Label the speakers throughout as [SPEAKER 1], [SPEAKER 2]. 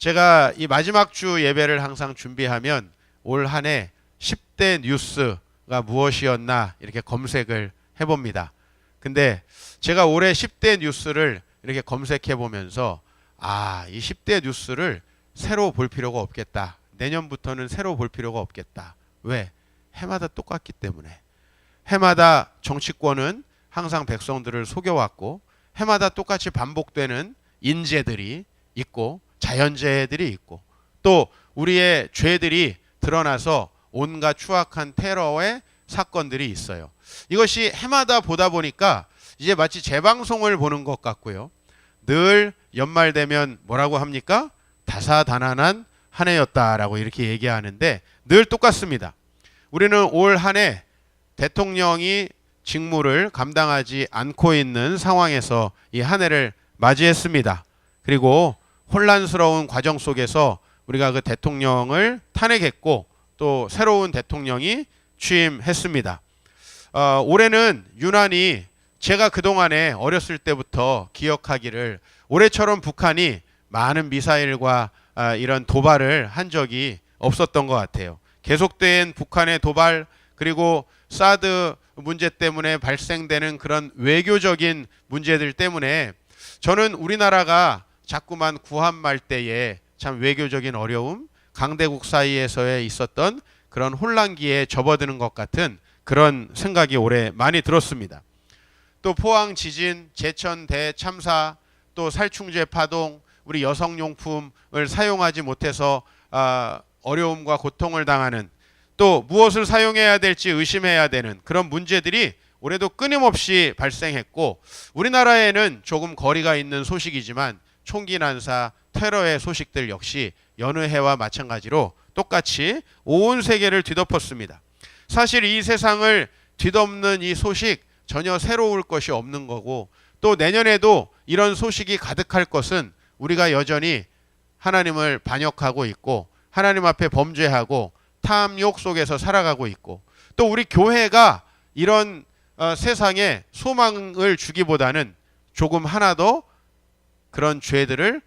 [SPEAKER 1] 제가 이 마지막 주 예배를 항상 준비하면 올 한 해 10대 뉴스가 무엇이었나 이렇게 검색을 해봅니다. 근데 제가 올해 10대 뉴스를 이렇게 검색해 보면서 이 10대 뉴스를 새로 볼 필요가 없겠다. 내년부터는 새로 볼 필요가 없겠다. 왜? 해마다 똑같기 때문에. 해마다 정치권은 항상 백성들을 속여왔고 해마다 똑같이 반복되는 인재들이 있고 자연재해들이 있고 또 우리의 죄들이 드러나서 온갖 추악한 테러의 사건들이 있어요. 이것이 해마다 보다 보니까 이제 마치 재방송을 보는 것 같고요. 늘 연말 되면 뭐라고 합니까? 다사다난한 한 해였다라고 이렇게 얘기하는데 늘 똑같습니다. 우리는 올 한 해 대통령이 직무를 감당하지 않고 있는 상황에서 이 한 해를 맞이했습니다. 그리고 혼란스러운 과정 속에서 우리가 그 대통령을 탄핵했고 또 새로운 대통령이 취임했습니다. 올해는 유난히 제가 그동안에 어렸을 때부터 기억하기를 올해처럼 북한이 많은 미사일과 이런 도발을 한 적이 없었던 것 같아요. 계속된 북한의 도발 그리고 사드 문제 때문에 발생되는 그런 외교적인 문제들 때문에 저는 우리나라가 자꾸만 구한 말대에 참 외교적인 어려움, 강대국 사이에서의 있었던 그런 혼란기에 접어드는 것 같은 그런 생각이 올해 많이 들었습니다. 또 포항 지진, 제천 대참사, 또 살충제 파동, 우리 여성용품을 사용하지 못해서 어려움과 고통을 당하는 또 무엇을 사용해야 될지 의심해야 되는 그런 문제들이 올해도 끊임없이 발생했고 우리나라에는 조금 거리가 있는 소식이지만 총기 난사, 테러의 소식들 역시 여느 해와 마찬가지로 똑같이 온 세계를 뒤덮었습니다. 사실 이 세상을 뒤덮는 이 소식 전혀 새로울 것이 없는 거고 또 내년에도 이런 소식이 가득할 것은 우리가 여전히 하나님을 반역하고 있고 하나님 앞에 범죄하고 탐욕 속에서 살아가고 있고 또 우리 교회가 이런 세상에 소망을 주기보다는 조금 하나 더 그런 죄들을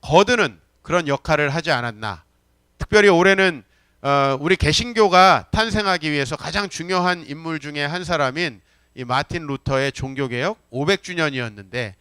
[SPEAKER 1] 거두는 그런 역할을 하지 않았나. 특별히 올해는 우리 개신교가 탄생하기 위해서 가장 중요한 인물 중에 한 사람인 이 마틴 루터의 종교개혁 500주년이었는데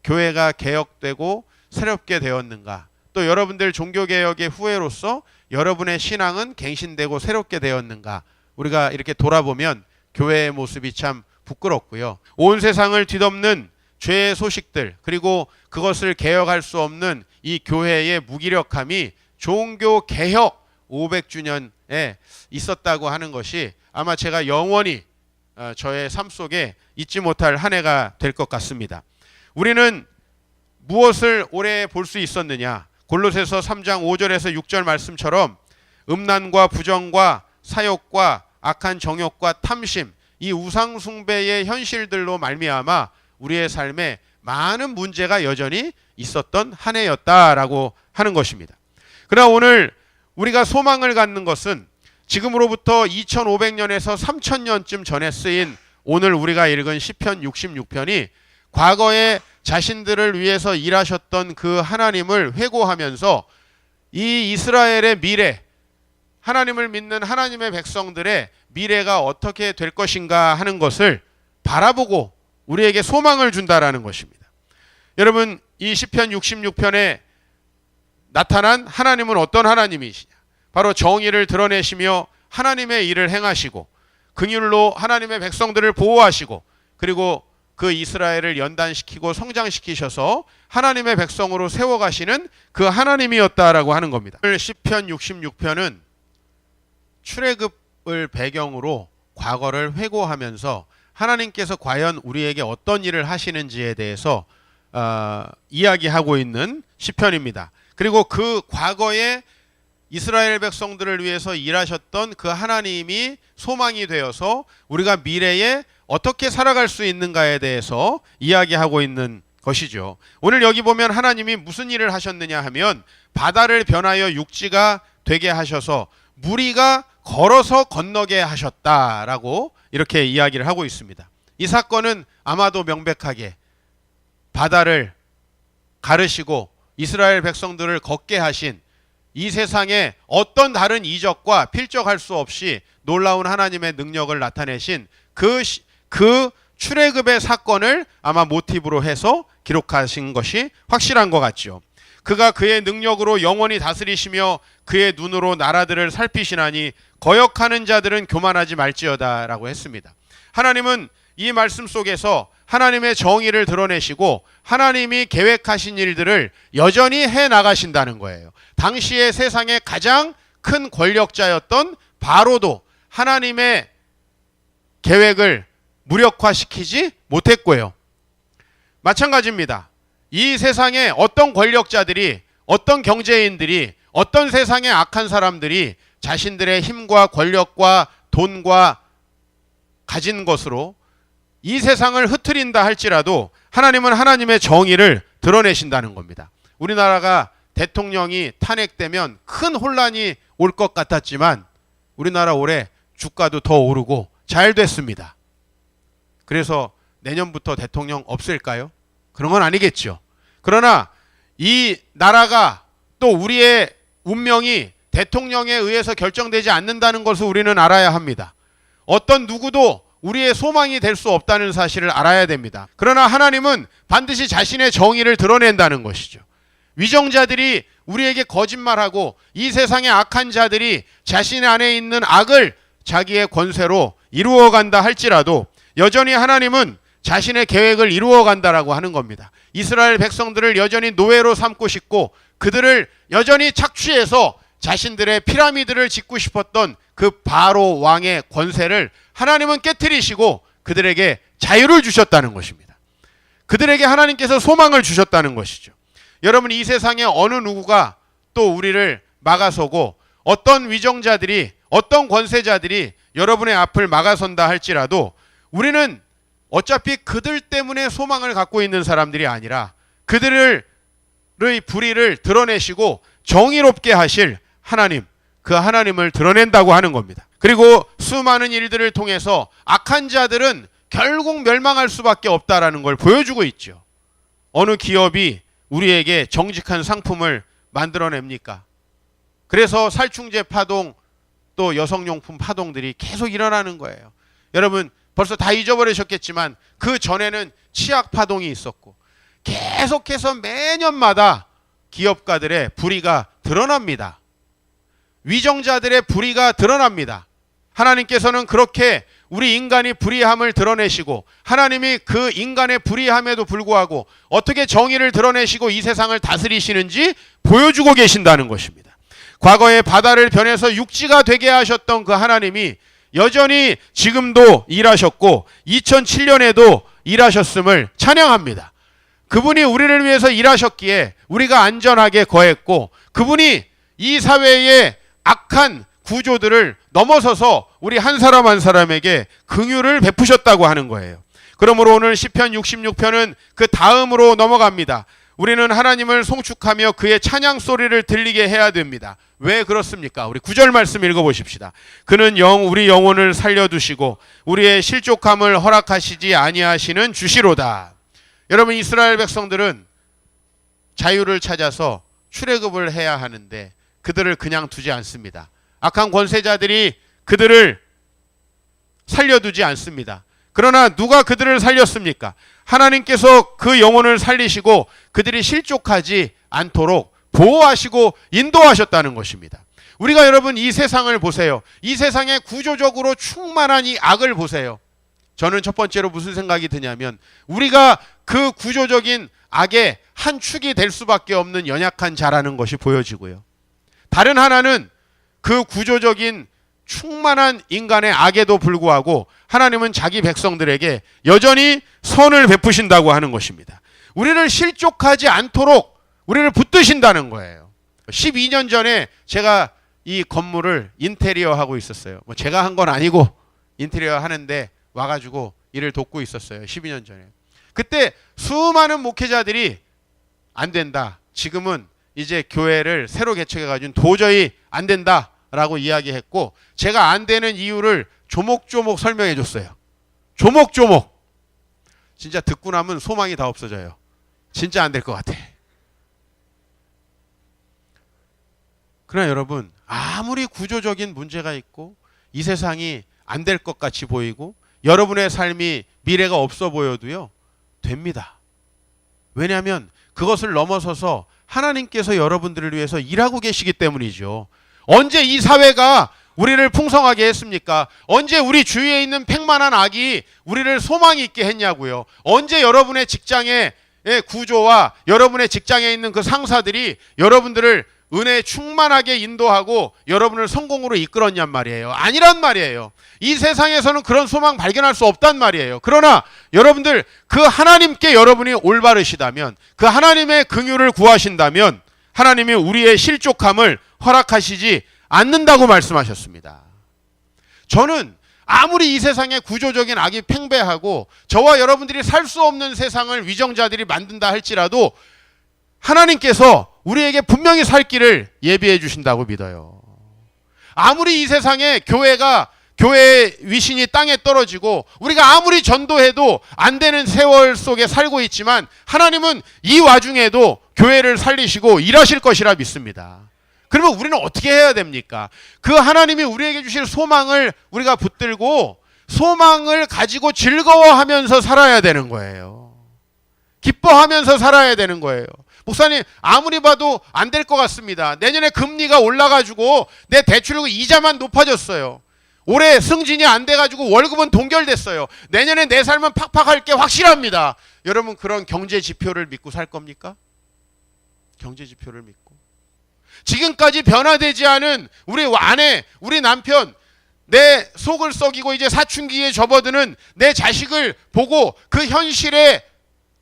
[SPEAKER 1] 교회가 개혁되고 새롭게 되었는가. 또 여러분들 종교개혁의 후예로서 여러분의 신앙은 갱신되고 새롭게 되었는가. 우리가 이렇게 돌아보면 교회의 모습이 참 부끄럽고요. 온 세상을 뒤덮는 죄의 소식들 그리고 그것을 개혁할 수 없는 이 교회의 무기력함이 종교개혁 500주년에 있었다고 하는 것이 아마 제가 영원히 저의 삶 속에 잊지 못할 한 해가 될 것 같습니다. 우리는 무엇을 올해 볼 수 있었느냐? 골로새서 3장 5절에서 6절 말씀처럼 음란과 부정과 사욕과 악한 정욕과 탐심 이 우상 숭배의 현실들로 말미암아 우리의 삶에 많은 문제가 여전히 있었던 한 해였다라고 하는 것입니다. 그러나 오늘 우리가 소망을 갖는 것은 지금으로부터 2500년에서 3000년쯤 전에 쓰인 오늘 우리가 읽은 시편 66편이 과거에 자신들을 위해서 일하셨던 그 하나님을 회고하면서 이 이스라엘의 미래, 하나님을 믿는 하나님의 백성들의 미래가 어떻게 될 것인가 하는 것을 바라보고 우리에게 소망을 준다라는 것입니다. 여러분, 이 시편 66편에 나타난 하나님은 어떤 하나님이시냐? 바로 정의를 드러내시며 하나님의 일을 행하시고 긍휼로 하나님의 백성들을 보호하시고 그리고 그 이스라엘을 연단시키고 성장시키셔서 하나님의 백성으로 세워가시는 그 하나님이었다라고 하는 겁니다. 시편 66편은 출애굽을 배경으로 과거를 회고하면서 하나님께서 과연 우리에게 어떤 일을 하시는지에 대해서 이야기하고 있는 시편입니다. 그리고 그 과거에 이스라엘 백성들을 위해서 일하셨던 그 하나님이 소망이 되어서 우리가 미래에 어떻게 살아갈 수 있는가에 대해서 이야기하고 있는 것이죠. 오늘 여기 보면 하나님이 무슨 일을 하셨느냐 하면 바다를 변하여 육지가 되게 하셔서 무리가 걸어서 건너게 하셨다라고 이렇게 이야기를 하고 있습니다. 이 사건은 아마도 명백하게 바다를 가르시고 이스라엘 백성들을 걷게 하신 이 세상에 어떤 다른 이적과 필적할 수 없이 놀라운 하나님의 능력을 나타내신 그 출애굽의 사건을 아마 모티브로 해서 기록하신 것이 확실한 것 같죠. 그가 그의 능력으로 영원히 다스리시며 그의 눈으로 나라들을 살피시나니 거역하는 자들은 교만하지 말지어다 라고 했습니다. 하나님은 이 말씀 속에서 하나님의 정의를 드러내시고 하나님이 계획하신 일들을 여전히 해나가신다는 거예요. 당시의 세상의 가장 큰 권력자였던 바로도 하나님의 계획을 무력화시키지 못했고요. 마찬가지입니다. 이 세상에 어떤 권력자들이, 어떤 경제인들이, 어떤 세상의 악한 사람들이 자신들의 힘과 권력과 돈과 가진 것으로 이 세상을 흐트린다 할지라도 하나님은 하나님의 정의를 드러내신다는 겁니다. 우리나라가 대통령이 탄핵되면 큰 혼란이 올 것 같았지만 우리나라 올해 주가도 더 오르고 잘 됐습니다. 그래서 내년부터 대통령 없을까요? 그런 건 아니겠죠. 그러나 이 나라가 또 우리의 운명이 대통령에 의해서 결정되지 않는다는 것을 우리는 알아야 합니다. 어떤 누구도 우리의 소망이 될 수 없다는 사실을 알아야 됩니다. 그러나 하나님은 반드시 자신의 정의를 드러낸다는 것이죠. 위정자들이 우리에게 거짓말하고 이 세상의 악한 자들이 자신 안에 있는 악을 자기의 권세로 이루어간다 할지라도 여전히 하나님은 자신의 계획을 이루어간다라고 하는 겁니다. 이스라엘 백성들을 여전히 노예로 삼고 싶고 그들을 여전히 착취해서 자신들의 피라미드를 짓고 싶었던 그 바로 왕의 권세를 하나님은 깨트리시고 그들에게 자유를 주셨다는 것입니다. 그들에게 하나님께서 소망을 주셨다는 것이죠. 여러분, 이 세상에 어느 누구가 또 우리를 막아서고 어떤 위정자들이, 어떤 권세자들이 여러분의 앞을 막아선다 할지라도 우리는 어차피 그들 때문에 소망을 갖고 있는 사람들이 아니라 그들의 불의를 드러내시고 정의롭게 하실 하나님, 그 하나님을 드러낸다고 하는 겁니다. 그리고 수많은 일들을 통해서 악한 자들은 결국 멸망할 수밖에 없다라는 걸 보여주고 있죠. 어느 기업이 우리에게 정직한 상품을 만들어냅니까? 그래서 살충제 파동, 또 여성용품 파동들이 계속 일어나는 거예요. 여러분 벌써 다 잊어버리셨겠지만 그 전에는 치약 파동이 있었고 계속해서 매년마다 기업가들의 불의가 드러납니다. 위정자들의 불의가 드러납니다. 하나님께서는 그렇게 우리 인간이 불의함을 드러내시고 하나님이 그 인간의 불의함에도 불구하고 어떻게 정의를 드러내시고 이 세상을 다스리시는지 보여주고 계신다는 것입니다. 과거에 바다를 변해서 육지가 되게 하셨던 그 하나님이 여전히 지금도 일하셨고 2007년에도 일하셨음을 찬양합니다. 그분이 우리를 위해서 일하셨기에 우리가 안전하게 거했고 그분이 이 사회의 악한 구조들을 넘어서서 우리 한 사람 한 사람에게 긍휼을 베푸셨다고 하는 거예요. 그러므로 오늘 시편 66편은 그 다음으로 넘어갑니다. 우리는 하나님을 송축하며 그의 찬양 소리를 들리게 해야 됩니다. 왜 그렇습니까? 우리 9절 말씀 읽어보십시다. 그는 우리 영혼을 살려두시고 우리의 실족함을 허락하시지 아니하시는 주시로다. 여러분, 이스라엘 백성들은 자유를 찾아서 출애굽을 해야 하는데 그들을 그냥 두지 않습니다. 악한 권세자들이 그들을 살려두지 않습니다. 그러나 누가 그들을 살렸습니까? 하나님께서 그 영혼을 살리시고 그들이 실족하지 않도록 보호하시고 인도하셨다는 것입니다. 우리가 여러분 이 세상을 보세요. 이 세상에 구조적으로 충만한 이 악을 보세요. 저는 첫 번째로 무슨 생각이 드냐면 우리가 그 구조적인 악의 한 축이 될 수밖에 없는 연약한 자라는 것이 보여지고요. 다른 하나는 그 구조적인 충만한 인간의 악에도 불구하고 하나님은 자기 백성들에게 여전히 선을 베푸신다고 하는 것입니다. 우리를 실족하지 않도록 우리를 붙드신다는 거예요. 12년 전에 제가 이 건물을 인테리어 하고 있었어요. 뭐 제가 한 건 아니고 인테리어 하는데 와가지고 일을 돕고 있었어요. 12년 전에. 그때 수많은 목회자들이 안 된다. 지금은 이제 교회를 새로 개척해가지고 도저히 안 된다라고 이야기했고 제가 안 되는 이유를 조목조목 설명해 줬어요. 조목조목. 진짜 듣고 나면 소망이 다 없어져요. 진짜 안 될 것 같아. 그러나 여러분, 아무리 구조적인 문제가 있고 이 세상이 안 될 것 같이 보이고 여러분의 삶이 미래가 없어 보여도요, 됩니다. 왜냐하면 그것을 넘어서서 하나님께서 여러분들을 위해서 일하고 계시기 때문이죠. 언제 이 사회가 우리를 풍성하게 했습니까? 언제 우리 주위에 있는 팽만한 악이 우리를 소망이 있게 했냐고요. 언제 여러분의 직장의 구조와 여러분의 직장에 있는 그 상사들이 여러분들을 은혜 충만하게 인도하고 여러분을 성공으로 이끌었냔 말이에요. 아니란 말이에요. 이 세상에서는 그런 소망 발견할 수 없단 말이에요. 그러나 여러분들, 그 하나님께 여러분이 올바르시다면, 그 하나님의 긍휼을 구하신다면 하나님이 우리의 실족함을 허락하시지 않는다고 말씀하셨습니다. 저는 아무리 이 세상에 구조적인 악이 팽배하고 저와 여러분들이 살 수 없는 세상을 위정자들이 만든다 할지라도 하나님께서 우리에게 분명히 살 길을 예비해 주신다고 믿어요. 아무리 이 세상에 교회의 위신이 땅에 떨어지고 우리가 아무리 전도해도 안 되는 세월 속에 살고 있지만 하나님은 이 와중에도 교회를 살리시고 일하실 것이라 믿습니다. 그러면 우리는 어떻게 해야 됩니까? 그 하나님이 우리에게 주실 소망을 우리가 붙들고 소망을 가지고 즐거워하면서 살아야 되는 거예요. 기뻐하면서 살아야 되는 거예요. 목사님, 아무리 봐도 안 될 것 같습니다. 내년에 금리가 올라가지고 내 대출금 이자만 높아졌어요. 올해 승진이 안 돼가지고 월급은 동결됐어요. 내년에 내 삶은 팍팍할 게 확실합니다. 여러분, 그런 경제 지표를 믿고 살 겁니까? 경제 지표를 믿고. 지금까지 변화되지 않은 우리 아내, 우리 남편, 내 속을 썩이고 이제 사춘기에 접어드는 내 자식을 보고 그 현실에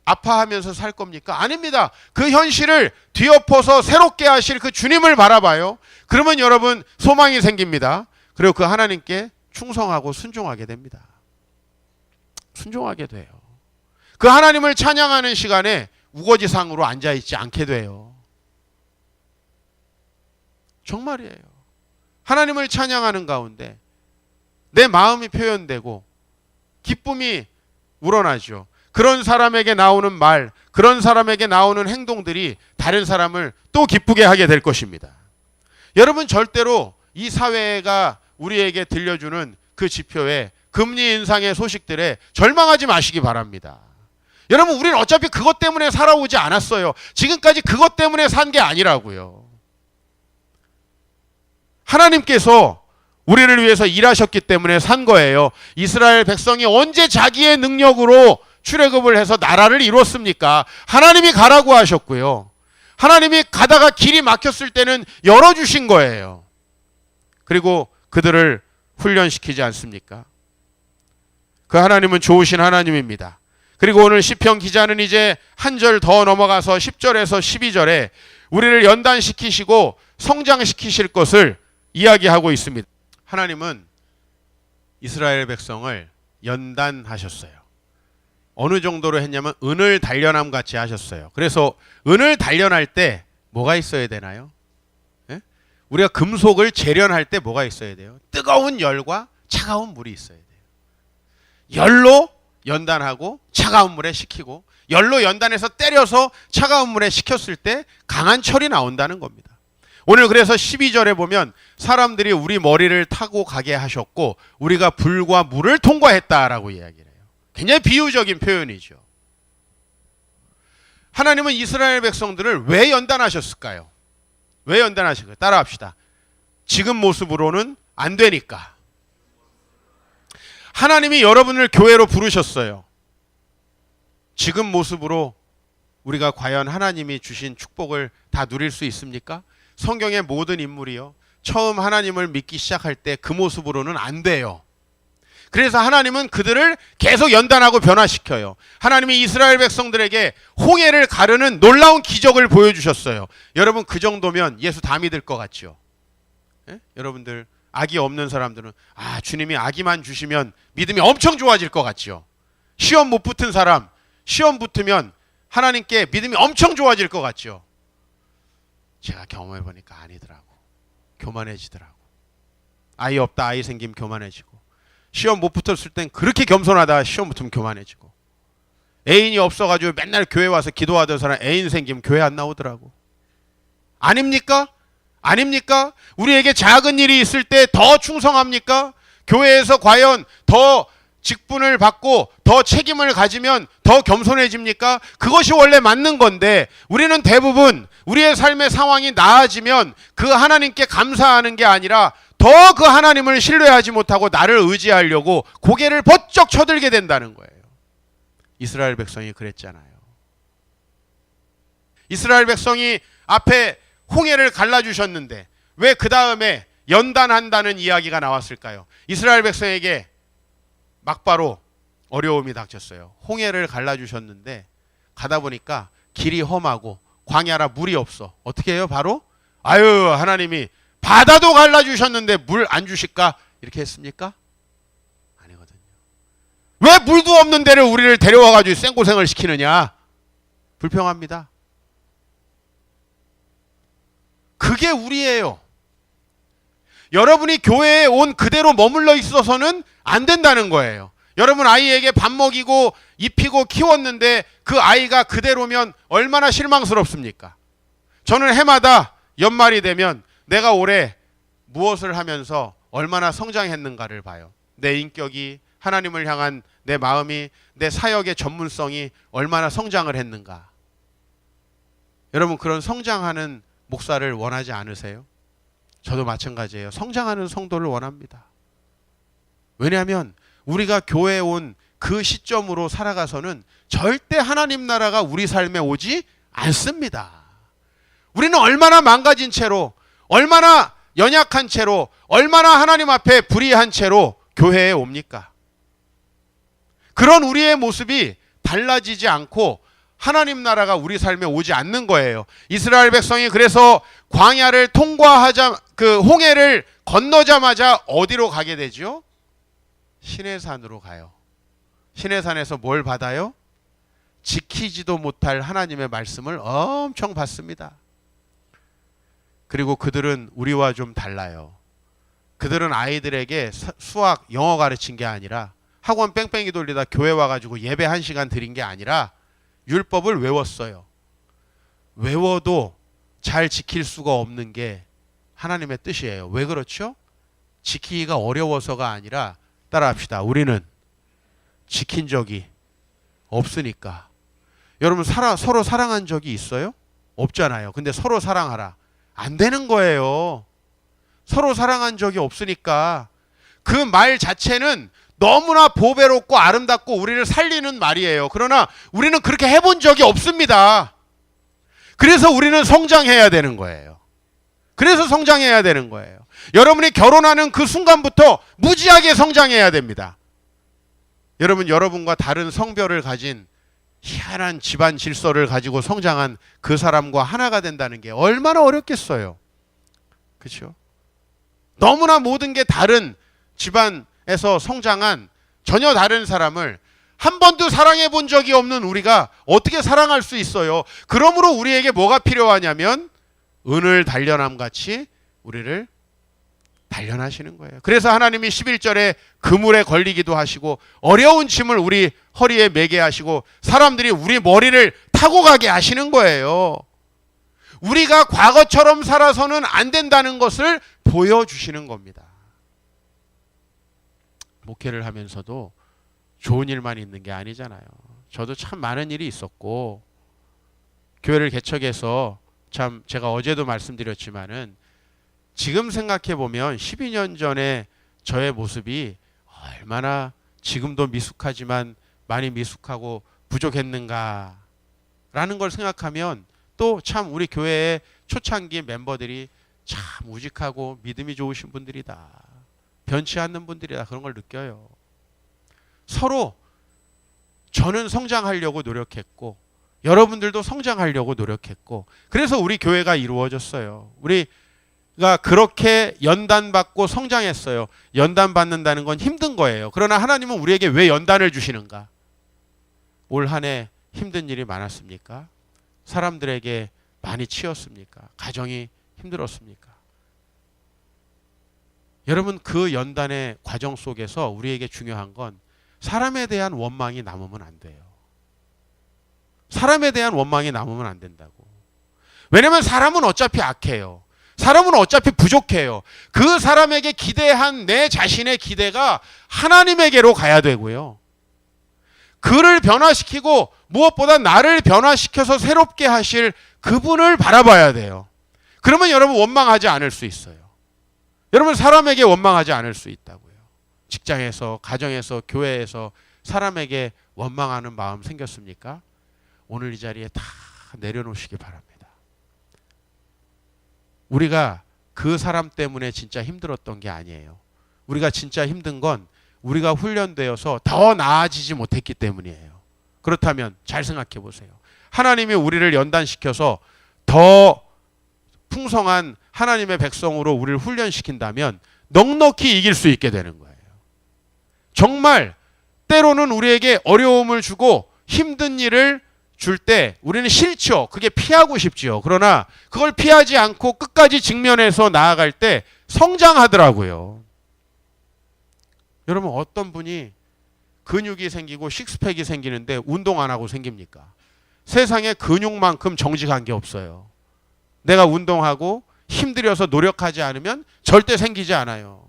[SPEAKER 1] 아파하면서 살 겁니까? 아닙니다. 그 현실을 뒤엎어서 새롭게 하실 그 주님을 바라봐요. 그러면 여러분, 소망이 생깁니다. 그리고 그 하나님께 충성하고 순종하게 됩니다. 순종하게 돼요. 그 하나님을 찬양하는 시간에 우거지상으로 앉아있지 않게 돼요. 정말이에요. 하나님을 찬양하는 가운데 내 마음이 표현되고 기쁨이 우러나죠. 그런 사람에게 나오는 말, 그런 사람에게 나오는 행동들이 다른 사람을 또 기쁘게 하게 될 것입니다. 여러분, 절대로 이 사회가 우리에게 들려주는 그 지표에, 금리 인상의 소식들에 절망하지 마시기 바랍니다. 여러분, 우리는 어차피 그것 때문에 살아오지 않았어요. 지금까지 그것 때문에 산 게 아니라고요. 하나님께서 우리를 위해서 일하셨기 때문에 산 거예요. 이스라엘 백성이 언제 자기의 능력으로 출애굽을 해서 나라를 이뤘습니까? 하나님이 가라고 하셨고요. 하나님이 가다가 길이 막혔을 때는 열어주신 거예요. 그리고 그들을 훈련시키지 않습니까? 그 하나님은 좋으신 하나님입니다. 그리고 오늘 시편 기자는 이제 한 절 더 넘어가서 10절에서 12절에 우리를 연단시키시고 성장시키실 것을 이야기하고 있습니다. 하나님은 이스라엘 백성을 연단하셨어요. 어느 정도로 했냐면 은을 단련함 같이 하셨어요. 그래서 은을 단련할 때 뭐가 있어야 되나요? 예? 우리가 금속을 재련할 때 뭐가 있어야 돼요? 뜨거운 열과 차가운 물이 있어야 돼요. 열로 연단하고 차가운 물에 식히고, 열로 연단해서 때려서 차가운 물에 식혔을 때 강한 철이 나온다는 겁니다. 오늘 그래서 12절에 보면 사람들이 우리 머리를 타고 가게 하셨고 우리가 불과 물을 통과했다라고 이야기를 해요. 굉장히 비유적인 표현이죠. 하나님은 이스라엘 백성들을 왜 연단하셨을까요? 왜 연단하실까요? 따라합시다. 지금 모습으로는 안 되니까. 하나님이 여러분을 교회로 부르셨어요. 지금 모습으로 우리가 과연 하나님이 주신 축복을 다 누릴 수 있습니까? 성경의 모든 인물이요, 처음 하나님을 믿기 시작할 때 그 모습으로는 안 돼요. 그래서 하나님은 그들을 계속 연단하고 변화시켜요. 하나님이 이스라엘 백성들에게 홍해를 가르는 놀라운 기적을 보여주셨어요. 여러분, 그 정도면 예수 다 믿을 것 같죠? 예? 여러분들, 악이 없는 사람들은 주님이 악이만 주시면 믿음이 엄청 좋아질 것 같죠? 시험 못 붙은 사람, 시험 붙으면 하나님께 믿음이 엄청 좋아질 것 같죠? 제가 경험해보니까 아니더라고. 교만해지더라고. 아이 없다, 아이 생기면 교만해지고, 시험 못 붙었을 땐 그렇게 겸손하다 시험 붙으면 교만해지고, 애인이 없어가지고 맨날 교회 와서 기도하던 사람 애인 생기면 교회 안 나오더라고. 아닙니까? 아닙니까? 우리에게 작은 일이 있을 때 더 충성합니까? 교회에서 과연 더 직분을 받고 더 책임을 가지면 더 겸손해집니까? 그것이 원래 맞는 건데 우리는 대부분 우리의 삶의 상황이 나아지면 그 하나님께 감사하는 게 아니라 더 그 하나님을 신뢰하지 못하고 나를 의지하려고 고개를 번쩍 쳐들게 된다는 거예요. 이스라엘 백성이 그랬잖아요. 이스라엘 백성이 앞에 홍해를 갈라주셨는데 왜 그 다음에 연단한다는 이야기가 나왔을까요? 이스라엘 백성에게 막바로 어려움이 닥쳤어요. 홍해를 갈라주셨는데 가다 보니까 길이 험하고 광야라 물이 없어. 어떻게 해요? 바로 하나님이 바다도 갈라주셨는데 물 안 주실까? 이렇게 했습니까? 아니거든요. 왜 물도 없는 데를 우리를 데려와가지고 생고생을 시키느냐? 불평합니다. 그게 우리예요. 여러분이 교회에 온 그대로 머물러 있어서는 안 된다는 거예요. 여러분 아이에게 밥 먹이고 입히고 키웠는데 그 아이가 그대로면 얼마나 실망스럽습니까? 저는 해마다 연말이 되면 내가 올해 무엇을 하면서 얼마나 성장했는가를 봐요. 내 인격이, 하나님을 향한 내 마음이, 내 사역의 전문성이 얼마나 성장을 했는가. 여러분 그런 성장하는 목사를 원하지 않으세요? 저도 마찬가지예요. 성장하는 성도를 원합니다. 왜냐하면 우리가 교회에 온 그 시점으로 살아가서는 절대 하나님 나라가 우리 삶에 오지 않습니다. 우리는 얼마나 망가진 채로, 얼마나 연약한 채로, 얼마나 하나님 앞에 불의한 채로 교회에 옵니까? 그런 우리의 모습이 달라지지 않고 하나님 나라가 우리 삶에 오지 않는 거예요. 이스라엘 백성이 그래서 광야를 통과하자, 그 홍해를 건너자마자 어디로 가게 되죠? 시내산으로 가요. 시내산에서 뭘 받아요? 지키지도 못할 하나님의 말씀을 엄청 받습니다. 그리고 그들은 우리와 좀 달라요. 그들은 아이들에게 수학, 영어 가르친 게 아니라 학원 뺑뺑이 돌리다 교회 와가지고 예배 1시간 드린 게 아니라 율법을 외웠어요. 외워도 잘 지킬 수가 없는 게 하나님의 뜻이에요. 왜 그렇죠? 지키기가 어려워서가 아니라 따라합시다. 우리는 지킨 적이 없으니까. 여러분 서로 사랑한 적이 있어요? 없잖아요. 근데 서로 사랑하라. 안 되는 거예요. 서로 사랑한 적이 없으니까. 그 말 자체는 너무나 보배롭고 아름답고 우리를 살리는 말이에요. 그러나 우리는 그렇게 해본 적이 없습니다. 그래서 우리는 성장해야 되는 거예요. 그래서 성장해야 되는 거예요. 여러분이 결혼하는 그 순간부터 무지하게 성장해야 됩니다. 여러분, 여러분과 다른 성별을 가진 희한한 집안 질서를 가지고 성장한 그 사람과 하나가 된다는 게 얼마나 어렵겠어요. 그렇죠? 너무나 모든 게 다른 집안에서 성장한 전혀 다른 사람을 한 번도 사랑해 본 적이 없는 우리가 어떻게 사랑할 수 있어요? 그러므로 우리에게 뭐가 필요하냐면 은을 단련함 같이 우리를 단련하시는 거예요. 그래서 하나님이 11절에 그물에 걸리기도 하시고 어려운 짐을 우리 허리에 매게 하시고 사람들이 우리 머리를 타고 가게 하시는 거예요. 우리가 과거처럼 살아서는 안 된다는 것을 보여주시는 겁니다. 목회를 하면서도 좋은 일만 있는 게 아니잖아요. 저도 참 많은 일이 있었고 교회를 개척해서 참 제가 어제도 말씀드렸지만은 지금 생각해 보면 12년 전에 저의 모습이 얼마나 지금도 미숙하지만 많이 미숙하고 부족했는가 라는 걸 생각하면 또 참 우리 교회의 초창기 멤버들이 참 우직하고 믿음이 좋으신 분들이다. 변치 않는 분들이다. 그런 걸 느껴요. 서로 저는 성장하려고 노력했고 여러분들도 성장하려고 노력했고 그래서 우리 교회가 이루어졌어요. 우리가 그렇게 연단받고 성장했어요. 연단받는다는 건 힘든 거예요. 그러나 하나님은 우리에게 왜 연단을 주시는가? 올 한 해 힘든 일이 많았습니까? 사람들에게 많이 치였습니까? 가정이 힘들었습니까? 여러분 그 연단의 과정 속에서 우리에게 중요한 건 사람에 대한 원망이 남으면 안 돼요. 사람에 대한 원망이 남으면 안 된다고. 왜냐하면 사람은 어차피 악해요. 사람은 어차피 부족해요. 그 사람에게 기대한 내 자신의 기대가 하나님에게로 가야 되고요. 그를 변화시키고 무엇보다 나를 변화시켜서 새롭게 하실 그분을 바라봐야 돼요. 그러면 여러분 원망하지 않을 수 있어요. 여러분 사람에게 원망하지 않을 수 있다고요. 직장에서, 가정에서, 교회에서 사람에게 원망하는 마음 생겼습니까? 오늘 이 자리에 다 내려놓으시기 바랍니다. 우리가 그 사람 때문에 진짜 힘들었던 게 아니에요. 우리가 진짜 힘든 건 우리가 훈련되어서 더 나아지지 못했기 때문이에요. 그렇다면 잘 생각해 보세요. 하나님이 우리를 연단시켜서 더 풍성한 하나님의 백성으로 우리를 훈련시킨다면 넉넉히 이길 수 있게 되는 거예요. 정말 때로는 우리에게 어려움을 주고 힘든 일을 줄 때 우리는 싫죠. 그게 피하고 싶지요. 그러나 그걸 피하지 않고 끝까지 직면해서 나아갈 때 성장하더라고요. 여러분 어떤 분이 근육이 생기고 식스팩이 생기는데 운동 안 하고 생깁니까? 세상에 근육만큼 정직한 게 없어요. 내가 운동하고 힘들여서 노력하지 않으면 절대 생기지 않아요.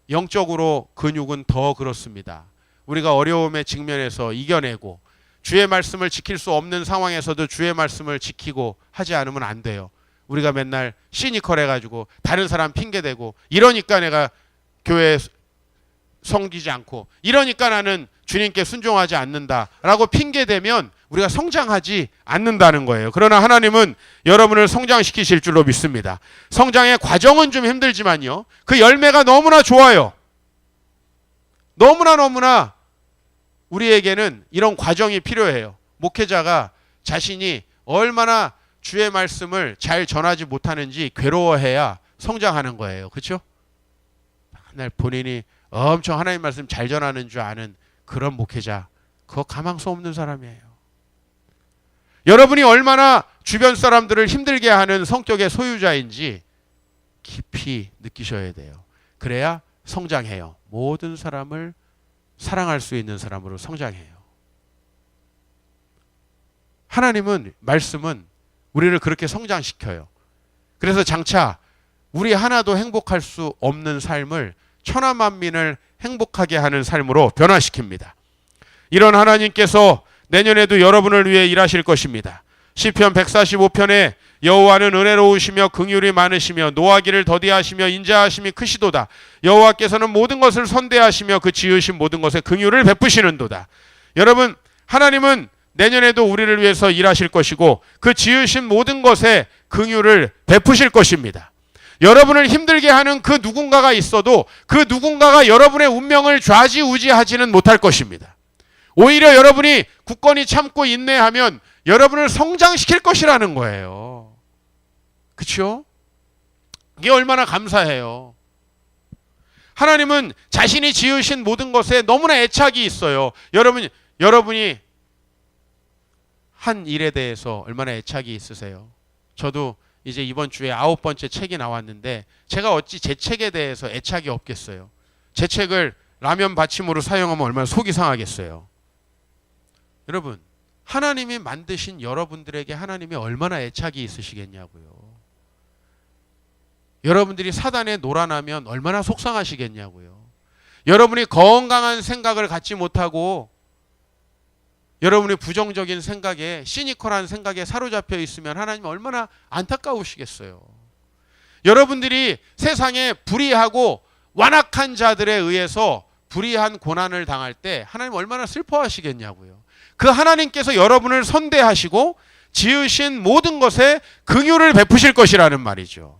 [SPEAKER 1] 영적으로 근육은 더 그렇습니다. 우리가 어려움에 직면해서 이겨내고 주의 말씀을 지킬 수 없는 상황에서도 주의 말씀을 지키고 하지 않으면 안 돼요. 우리가 맨날 시니컬해가지고 다른 사람 핑계대고 이러니까 내가 교회에 섬기지 않고 이러니까 나는 주님께 순종하지 않는다라고 핑계대면 우리가 성장하지 않는다는 거예요. 그러나 하나님은 여러분을 성장시키실 줄로 믿습니다. 성장의 과정은 좀 힘들지만요. 그 열매가 너무나 좋아요. 너무나 우리에게는 이런 과정이 필요해요. 목회자가 자신이 얼마나 주의 말씀을 잘 전하지 못하는지 괴로워해야 성장하는 거예요. 그렇죠? 맨날 본인이 엄청 하나님 말씀 잘 전하는 줄 아는 그런 목회자, 그거 가망성 없는 사람이에요. 여러분이 얼마나 주변 사람들을 힘들게 하는 성격의 소유자인지 깊이 느끼셔야 돼요. 그래야 성장해요. 모든 사람을 사랑할 수 있는 사람으로 성장해요. 하나님은 말씀은 우리를 그렇게 성장시켜요. 그래서 장차 우리 하나도 행복할 수 없는 삶을 천하만민을 행복하게 하는 삶으로 변화시킵니다. 이런 하나님께서 내년에도 여러분을 위해 일하실 것입니다. 시편 145편에 여호와는 은혜로우시며 긍휼이 많으시며 노하기를 더디하시며 인자하심이 크시도다. 여호와께서는 모든 것을 선대하시며 그 지으신 모든 것에 긍휼을 베푸시는도다. 여러분 하나님은 내년에도 우리를 위해서 일하실 것이고 그 지으신 모든 것에 긍휼을 베푸실 것입니다. 여러분을 힘들게 하는 그 누군가가 있어도 그 누군가가 여러분의 운명을 좌지우지하지는 못할 것입니다. 오히려 여러분이 굳건히 참고 인내하면 여러분을 성장시킬 것이라는 거예요. 그렇죠? 이게 얼마나 감사해요. 하나님은 자신이 지으신 모든 것에 너무나 애착이 있어요. 여러분이 한 일에 대해서 얼마나 애착이 있으세요? 저도 이제 이번 주에 9번째 책이 나왔는데 제가 어찌 제 책에 대해서 애착이 없겠어요. 제 책을 라면 받침으로 사용하면 얼마나 속이 상하겠어요. 여러분 하나님이 만드신 여러분들에게 하나님이 얼마나 애착이 있으시겠냐고요. 여러분들이 사단에 놀아나면 얼마나 속상하시겠냐고요. 여러분이 건강한 생각을 갖지 못하고 여러분이 부정적인 생각에 시니컬한 생각에 사로잡혀 있으면 하나님 얼마나 안타까우시겠어요. 여러분들이 세상에 불의하고 완악한 자들에 의해서 불의한 고난을 당할 때 하나님 얼마나 슬퍼하시겠냐고요. 그 하나님께서 여러분을 선대하시고 지으신 모든 것에 긍휼을 베푸실 것이라는 말이죠.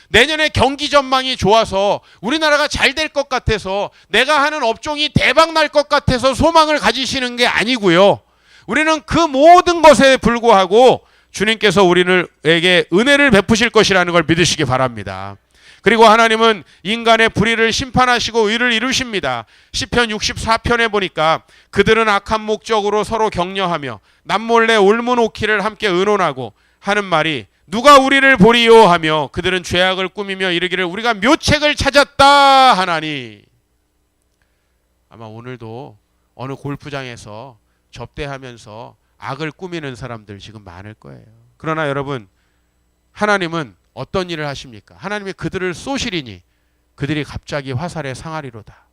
[SPEAKER 1] 내년에 경기 전망이 좋아서 우리나라가 잘 될 것 같아서 내가 하는 업종이 대박 날 것 같아서 소망을 가지시는 게 아니고요. 우리는 그 모든 것에 불구하고 주님께서 우리에게 은혜를 베푸실 것이라는 걸 믿으시기 바랍니다. 그리고 하나님은 인간의 불의를 심판하시고 의를 이루십니다. 시편 64편에 보니까 그들은 악한 목적으로 서로 격려하며 남몰래 울문오키를 함께 의논하고 하는 말이 누가 우리를 보리요 하며 그들은 죄악을 꾸미며 이르기를 우리가 묘책을 찾았다 하나니. 아마 오늘도 어느 골프장에서 접대하면서 악을 꾸미는 사람들 지금 많을 거예요. 그러나 여러분 하나님은 어떤 일을 하십니까? 하나님이 그들을 쏘시리니 그들이 갑자기 화살에 상하리로다.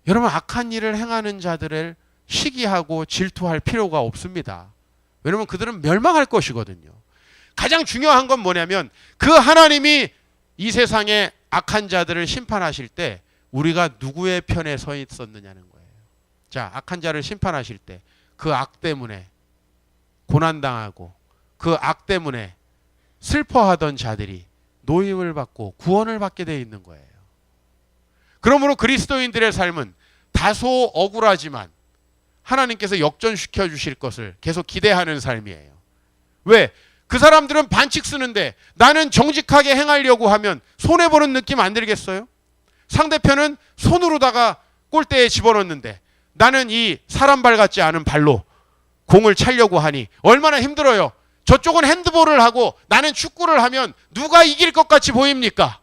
[SPEAKER 1] 여러분, 악한 일을 행하는 자들을 시기하고 질투할 필요가 없습니다. 왜냐하면 그들은 멸망할 것이거든요. 가장 중요한 건 뭐냐면 그 하나님이 이 세상의 악한 자들을 심판하실 때 우리가 누구의 편에 서 있었느냐는 거예요. 자, 악한 자를 심판하실 때 그 악 때문에 고난당하고 그 악 때문에 슬퍼하던 자들이 노임을 받고 구원을 받게 되어 있는 거예요. 그러므로 그리스도인들의 삶은 다소 억울하지만 하나님께서 역전시켜 주실 것을 계속 기대하는 삶이에요. 왜? 그 사람들은 반칙 쓰는데 나는 정직하게 행하려고 하면 손해보는 느낌 안 들겠어요? 상대편은 손으로다가 골대에 집어넣는데 나는 이 사람발 같지 않은 발로 공을 차려고 하니 얼마나 힘들어요. 저쪽은 핸드볼을 하고 나는 축구를 하면 누가 이길 것 같이 보입니까?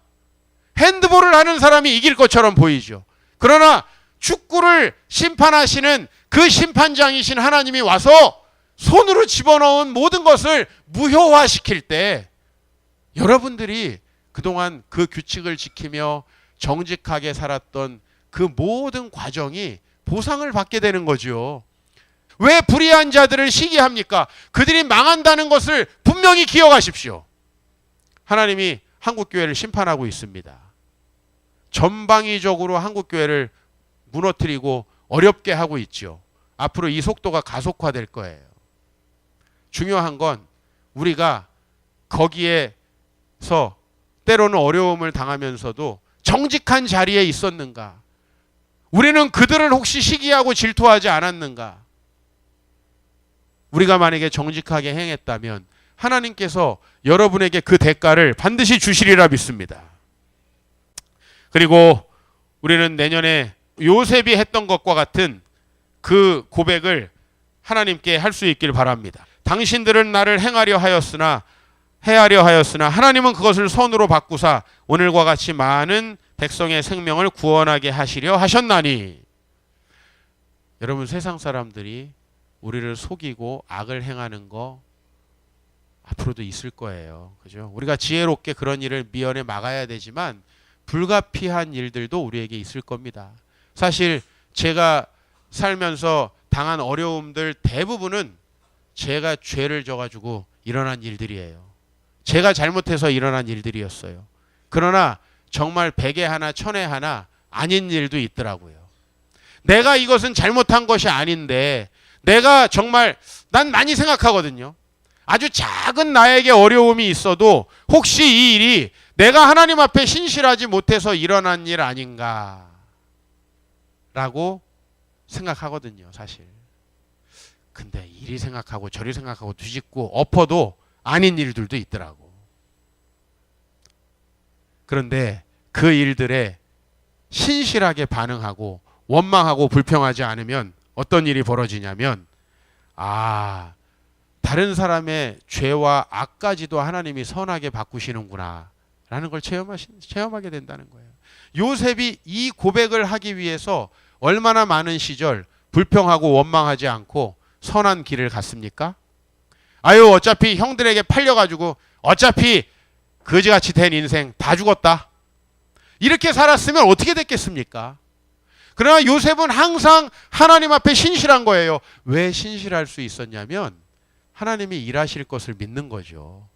[SPEAKER 1] 핸드볼을 하는 사람이 이길 것처럼 보이죠. 그러나 축구를 심판하시는 그 심판장이신 하나님이 와서 손으로 집어넣은 모든 것을 무효화시킬 때 여러분들이 그동안 그 규칙을 지키며 정직하게 살았던 그 모든 과정이 보상을 받게 되는 거죠. 왜 불의한 자들을 시기합니까? 그들이 망한다는 것을 분명히 기억하십시오. 하나님이 한국교회를 심판하고 있습니다. 전방위적으로 한국교회를 무너뜨리고 어렵게 하고 있죠. 앞으로 이 속도가 가속화될 거예요. 중요한 건 우리가 거기에서 때로는 어려움을 당하면서도 정직한 자리에 있었는가? 우리는 그들을 혹시 시기하고 질투하지 않았는가? 우리가 만약에 정직하게 행했다면 하나님께서 여러분에게 그 대가를 반드시 주시리라 믿습니다. 그리고 우리는 내년에 요셉이 했던 것과 같은 그 고백을 하나님께 할 수 있길 바랍니다. 당신들은 나를 헤아려 하였으나 하나님은 그것을 선으로 바꾸사 오늘과 같이 많은 백성의 생명을 구원하게 하시려 하셨나니. 여러분, 세상 사람들이 우리를 속이고 악을 행하는 거 앞으로도 있을 거예요. 그죠? 우리가 지혜롭게 그런 일을 미연에 막아야 되지만 불가피한 일들도 우리에게 있을 겁니다. 사실 제가 살면서 당한 어려움들 대부분은 제가 죄를 져가지고 일어난 일들이에요. 제가 잘못해서 일어난 일들이었어요. 그러나 정말 100에 하나 1000에 하나 아닌 일도 있더라고요. 내가 이것은 잘못한 것이 아닌데 내가 정말 난 많이 생각하거든요. 아주 작은 나에게 어려움이 있어도 혹시 이 일이 내가 하나님 앞에 신실하지 못해서 일어난 일 아닌가 라고 생각하거든요, 사실. 근데 이리 생각하고 저리 생각하고 뒤집고 엎어도 아닌 일들도 있더라고. 그런데 그 일들에 신실하게 반응하고 원망하고 불평하지 않으면 어떤 일이 벌어지냐면, 다른 사람의 죄와 악까지도 하나님이 선하게 바꾸시는구나 라는 걸 체험하게 된다는 거예요. 요셉이 이 고백을 하기 위해서 얼마나 많은 시절 불평하고 원망하지 않고 선한 길을 갔습니까? 어차피 형들에게 팔려가지고 어차피 거지같이 된 인생 다 죽었다. 이렇게 살았으면 어떻게 됐겠습니까? 그러나 요셉은 항상 하나님 앞에 신실한 거예요. 왜 신실할 수 있었냐면 하나님이 일하실 것을 믿는 거죠.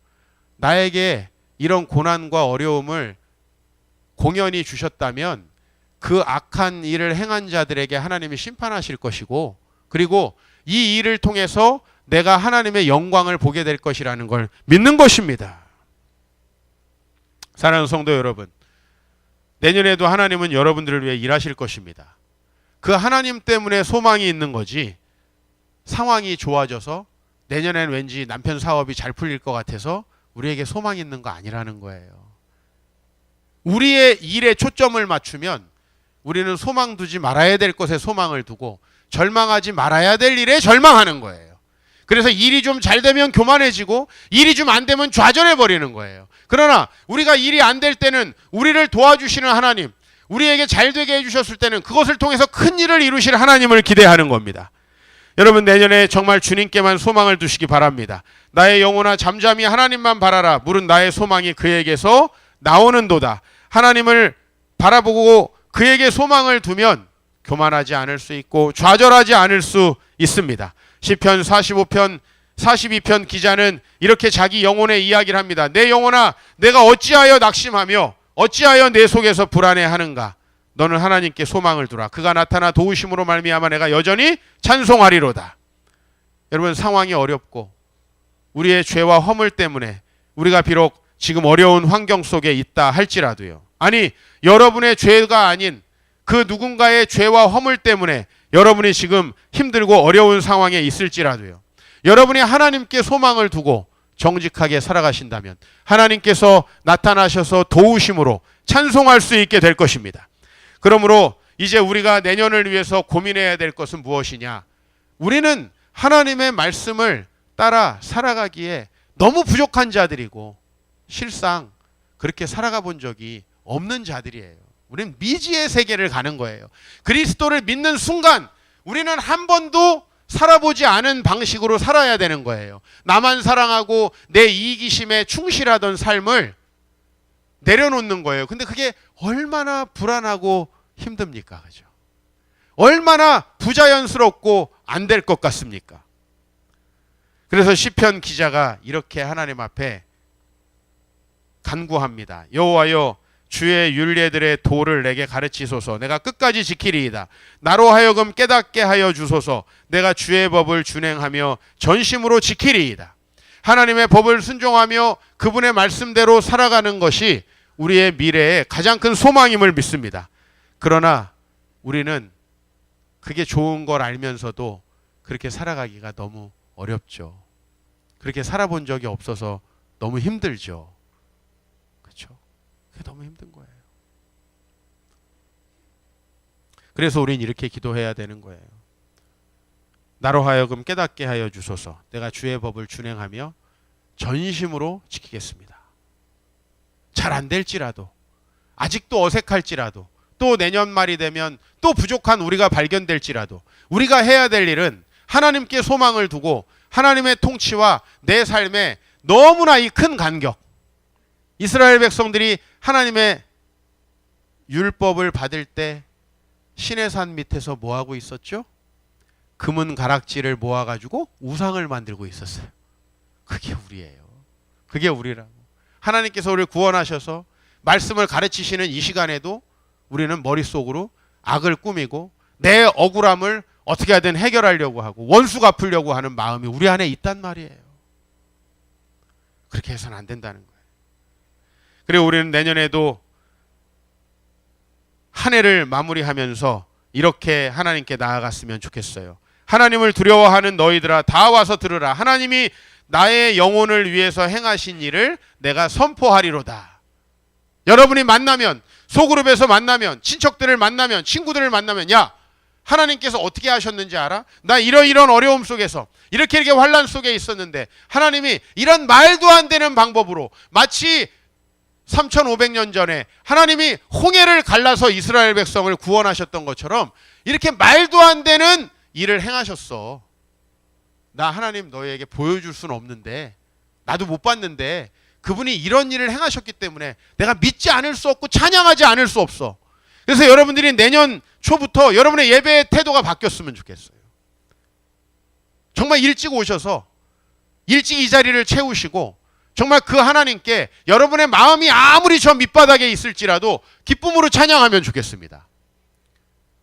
[SPEAKER 1] 나에게 이런 고난과 어려움을 공연히 주셨다면 그 악한 일을 행한 자들에게 하나님이 심판하실 것이고, 그리고 이 일을 통해서 내가 하나님의 영광을 보게 될 것이라는 걸 믿는 것입니다. 사랑하는 성도 여러분, 내년에도 하나님은 여러분들을 위해 일하실 것입니다. 그 하나님 때문에 소망이 있는 거지, 상황이 좋아져서 내년엔 왠지 남편 사업이 잘 풀릴 것 같아서 우리에게 소망이 있는 거 아니라는 거예요. 우리의 일에 초점을 맞추면 우리는 소망 두지 말아야 될 것에 소망을 두고 절망하지 말아야 될 일에 절망하는 거예요. 그래서 일이 좀 잘 되면 교만해지고 일이 좀 안 되면 좌절해버리는 거예요. 그러나 우리가 일이 안 될 때는 우리를 도와주시는 하나님, 우리에게 잘 되게 해주셨을 때는 그것을 통해서 큰 일을 이루실 하나님을 기대하는 겁니다. 여러분 내년에 정말 주님께만 소망을 두시기 바랍니다. 나의 영혼아 잠잠히 하나님만 바라라. 물은 나의 소망이 그에게서 나오는도다. 하나님을 바라보고 그에게 소망을 두면 교만하지 않을 수 있고 좌절하지 않을 수 있습니다. 시편 45편 42편 기자는 이렇게 자기 영혼의 이야기를 합니다. 내 영혼아 내가 어찌하여 낙심하며 어찌하여 내 속에서 불안해하는가. 너는 하나님께 소망을 두라. 그가 나타나 도우심으로 말미암아 내가 여전히 찬송하리로다. 여러분 상황이 어렵고 우리의 죄와 허물 때문에 우리가 비록 지금 어려운 환경 속에 있다 할지라도요. 아니 여러분의 죄가 아닌 그 누군가의 죄와 허물 때문에 여러분이 지금 힘들고 어려운 상황에 있을지라도요. 여러분이 하나님께 소망을 두고 정직하게 살아가신다면 하나님께서 나타나셔서 도우심으로 찬송할 수 있게 될 것입니다. 그러므로 이제 우리가 내년을 위해서 고민해야 될 것은 무엇이냐? 우리는 하나님의 말씀을 따라 살아가기에 너무 부족한 자들이고 실상 그렇게 살아가 본 적이 없는 자들이에요. 우리는 미지의 세계를 가는 거예요. 그리스도를 믿는 순간 우리는 한 번도 살아보지 않은 방식으로 살아야 되는 거예요. 나만 사랑하고 내 이기심에 충실하던 삶을 내려놓는 거예요. 근데 그게 얼마나 불안하고 힘듭니까? 그죠? 얼마나 부자연스럽고 안 될 것 같습니까? 그래서 시편 기자가 이렇게 하나님 앞에 간구합니다. 여호와여 주의 율례들의 도를 내게 가르치소서. 내가 끝까지 지키리이다. 나로 하여금 깨닫게 하여 주소서. 내가 주의 법을 준행하며 전심으로 지키리이다. 하나님의 법을 순종하며 그분의 말씀대로 살아가는 것이 우리의 미래의 가장 큰 소망임을 믿습니다. 그러나 우리는 그게 좋은 걸 알면서도 그렇게 살아가기가 너무 어렵죠. 그렇게 살아본 적이 없어서 너무 힘들죠. 그렇죠? 그게 너무 힘든 거예요. 그래서 우린 이렇게 기도해야 되는 거예요. 나로 하여금 깨닫게 하여 주소서. 내가 주의 법을 준행하며 전심으로 지키겠습니다. 잘 안 될지라도, 아직도 어색할지라도, 또 내년 말이 되면 또 부족한 우리가 발견될지라도 우리가 해야 될 일은 하나님께 소망을 두고 하나님의 통치와 내 삶에 너무나 이 큰 간격, 이스라엘 백성들이 하나님의 율법을 받을 때 시내산 밑에서 뭐하고 있었죠? 금은 가락지를 모아가지고 우상을 만들고 있었어요. 그게 우리예요. 그게 우리라고. 하나님께서 우리를 구원하셔서 말씀을 가르치시는 이 시간에도 우리는 머릿속으로 악을 꾸미고 내 억울함을 어떻게 하든 해결하려고 하고 원수 갚으려고 하는 마음이 우리 안에 있단 말이에요. 그렇게 해서는 안 된다는 거예요. 그리고 우리는 내년에도 한 해를 마무리하면서 이렇게 하나님께 나아갔으면 좋겠어요. 하나님을 두려워하는 너희들아 다 와서 들으라. 하나님이 나의 영혼을 위해서 행하신 일을 내가 선포하리로다. 여러분이 만나면, 소그룹에서 만나면, 친척들을 만나면, 친구들을 만나면, 야, 하나님께서 어떻게 하셨는지 알아? 나 이런 어려움 속에서 이렇게 환난 속에 있었는데 하나님이 이런 말도 안 되는 방법으로 마치 3500년 전에 하나님이 홍해를 갈라서 이스라엘 백성을 구원하셨던 것처럼 이렇게 말도 안 되는 일을 행하셨어. 나 하나님 너희에게 보여줄 수는 없는데, 나도 못 봤는데 그분이 이런 일을 행하셨기 때문에 내가 믿지 않을 수 없고 찬양하지 않을 수 없어. 그래서 여러분들이 내년 초부터 여러분의 예배의 태도가 바뀌었으면 좋겠어요. 정말 일찍 오셔서 일찍 이 자리를 채우시고 정말 그 하나님께 여러분의 마음이 아무리 저 밑바닥에 있을지라도 기쁨으로 찬양하면 좋겠습니다.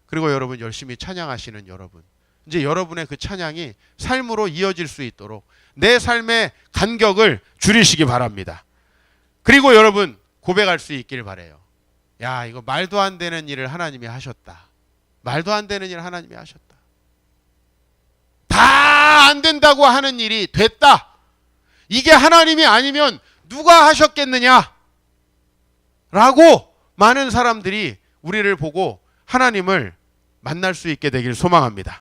[SPEAKER 1] 그리고 여러분 열심히 찬양하시는 여러분, 이제 여러분의 그 찬양이 삶으로 이어질 수 있도록 내 삶의 간격을 줄이시기 바랍니다. 그리고 여러분 고백할 수 있길 바라요. 야, 이거 말도 안 되는 일을 하나님이 하셨다. 말도 안 되는 일을 하나님이 하셨다. 다 안 된다고 하는 일이 됐다. 이게 하나님이 아니면 누가 하셨겠느냐? 라고 많은 사람들이 우리를 보고 하나님을 만날 수 있게 되길 소망합니다.